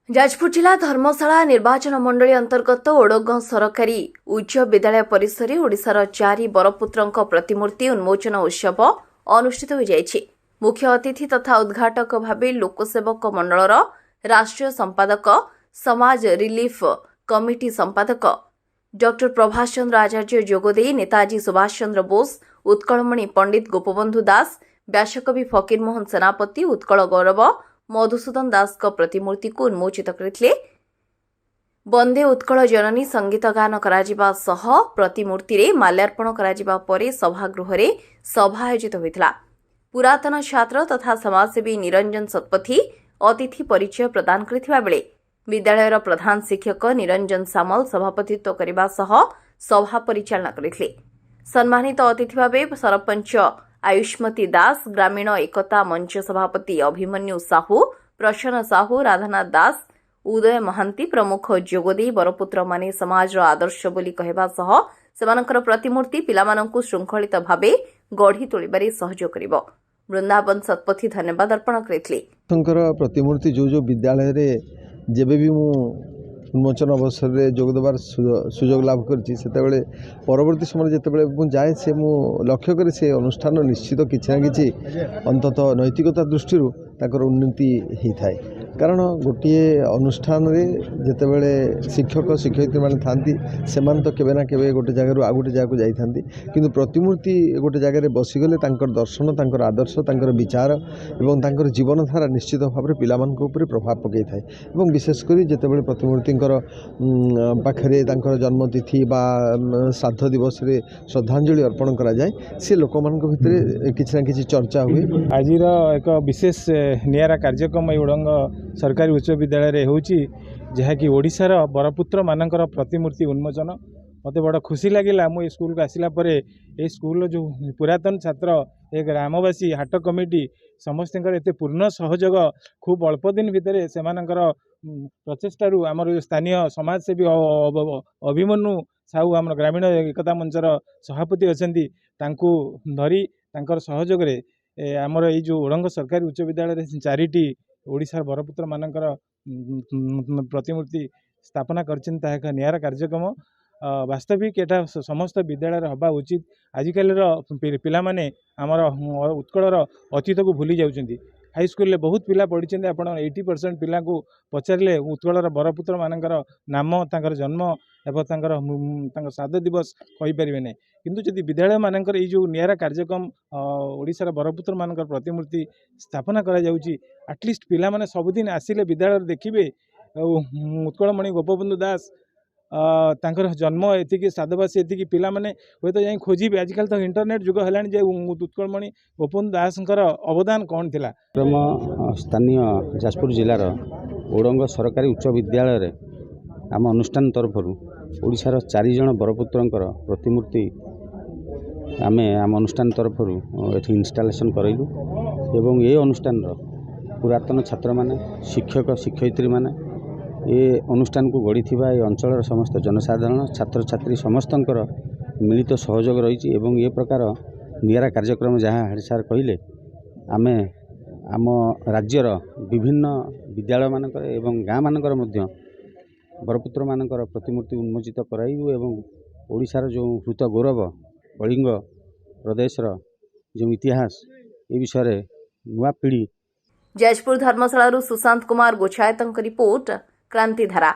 जाजपुर जिला धर्मशाला निर्वाचन मंडली अंतर्गत ओडगांव सरकारी उच्च विद्यालय परिसर में ओडिशार चारि बरपुत्रों प्रतिमूर्ति उन्मोचन उत्सव अनुष्ठित हो जाइछि। मुख्य अतिथि तथा उद्घाटक भाव लोकसेवक मंडलर राष्ट्रीय संपादक समाज रिलीफ कमिटी संपादक डॉक्टर प्रभाष चंद्र आचार्य जोगदे नेताजी सुभाष चंद्र बोस, उत्कलमणि पंडित गोपबंधु दास, व्यासकवि फकीरमोहन सेनापति, उत्कल गौरव मधुसूदन दास प्रतिमूर्ति को उन्मोचित करथिले। वंदे उत्कल जननी संगीत गान कराजिबा सह प्रतिमूर्ति रे माल्यार्पण कराजिबा परे सभागृह रे सभा आयोजित होइतला। पुरातन छात्र तथा समाजसेवी निरंजन सतपथी अतिथि परिचय प्रदान करथिबा बेले विद्यालयर प्रधान शिक्षक निरंजन सामल सभापतित्व करबा सह सभा परिचालना करथिले। सम्मानित अतिथि भावे सरपंच आयुष्मती दास, ग्रामीण एकता मंच सभापति अभिमन्यु साहू, प्रसन्न साहू, राधानाथ दास, उदय महांती प्रमुख जोगदे बरपुत्र माने समाज आदर्श बोली कहबा सह सेमानकर प्रतिमूर्ति पिलामानंकु श्रृंखलित भावे गढ़ी तोलिबारे सहयोग करिवो। वृंदावन सतपथी धन्यवाद अर्पण करथिले। प्रतिमूर्ति जो विद्यालय रे जेबे भी मु उन्मोचन अवसर में जोगदेवार सुजोग लाभ करछि सेतेबेले परवर्ती समय जेतेबेले मु जाए से मु लक्ष्य करे से अनुष्ठान निश्चित किछि ना किछि अंततः नैतिकता दृष्टि ताकर उन्नति ही थाए। कारण गोटे अनुष्ठान रे जेतेबेले शिक्षक शिक्षयित्री माने थांती सेमान तो केबे ना केबे गोटे जगह आ गोटे जगह को जाई थांती, किंतु प्रतिमूर्ति गोटे जगह रे बसी गले तांकर दर्शन, तांकर आदर्श, तांकर विचार एवं तांकर जीवन धारा निश्चित भाव में पिलामान ऊपर प्रभाव पकई थाए। एवं विशेषकर जेतेबेले प्रतिमूर्ति पाखरे तांकर जन्मतिथि बा श्राद्ध दिवस रे श्रद्धांजलि अर्पण करा जाए से लोक मानक भितरे किछि ना किछि चर्चा हुए। आज एक विशेष नियारा कार्यक्रम ओडंग सरकारी उच्च विद्यालय रे होउची, जहाँकि ओडिशार बरपुत्र मानकर प्रतिमूर्ति उन्मोचन मते बड़ा खुशी लगिला। मु स्कूल को आसिला परे ए स्कूल जो पुरातन छात्र ए ग्रामवासी हाट कमिटी समस्त एते पूर्ण सहयोग खूब अल्प दिन भितर से प्रचेष्टारू आमर स्थानीय समाजसेवी अभिमन्यु साहू आम ग्रामीण एकता मंचर सभापति अच्छी धरी तांकर सहयोग रे आमर ये जो ओडंग सरकारी उच्च विद्यालय चारिटी ओडिशार बरपुत्र मानकर प्रतिमूर्ति स्थापना करछन। एक नियारा कार्यक्रम वास्तविक एटा समस्त विद्यालय हवा उचित। आजिकल पिला माने आमर उत्कलर अतीत को भूली जाउछन्ती। हाई स्कूल ले बहुत पिला पढ़ी आप 80% पिला को पचारे उत्कलर बरपुत्र मानकर नाम, तांकर जन्म एवं तांकर श्राद्ध दिवस कहींपारे ना, किंतु जदि विद्यालय मानकर ये जो नियारा कार्यक्रम ओडिशार बरपुत्र मानकर प्रतिमूर्ति स्थापना करा जाउची, एटलिस्ट पिला माने सबुदिन आसिले विद्यालय देखिए उत्कलमणि गोपबंधु दास तांकर जन्म एति श्राद्धवासी एति पिला माने हुए तो जाई खोजिबे। आजकल तो इंटरनेट जुग है जे उत्कलमणि गोपबंधु दासंकर अवदान कौन थिला। स्थानीय जाजपुर जिलार ओडंग सरकारी उच्च विद्यालय रे आम अनुष्ठान तरफ ओडिशार 4 जण बरपुत्रंकर प्रतिमूर्ति आमे आम अनुष्ठान तरफ एठी इंस्टॉलेशन करैलु एवं ये अनुष्ठान पुरातन छात्र माने, शिक्षक शिक्षयित्री माने ये अनुष्ठान को गढ़ी ये अंचल समस्त जनसाधारण छात्र छात्री समस्तंकर मिलित सहयोग रही एवं ये प्रकार नियारा कार्यक्रम जहाँ हेड सार कहले आमे आम राज्यर विभिन्न विद्यालय मानकर एवं गाँ मानकर मध्य बरपुत्र मानकर प्रतिमूर्ति उन्मोचित कराइबु एवं ओडिशार जो हृत गौरव कलिंग प्रदेशर जो इतिहास ए विषय नुआ पीढ़ी। जाजपुर धर्मशाला सुशांत कुमार गोछायतंक रिपोर्ट क्रांतिधारा।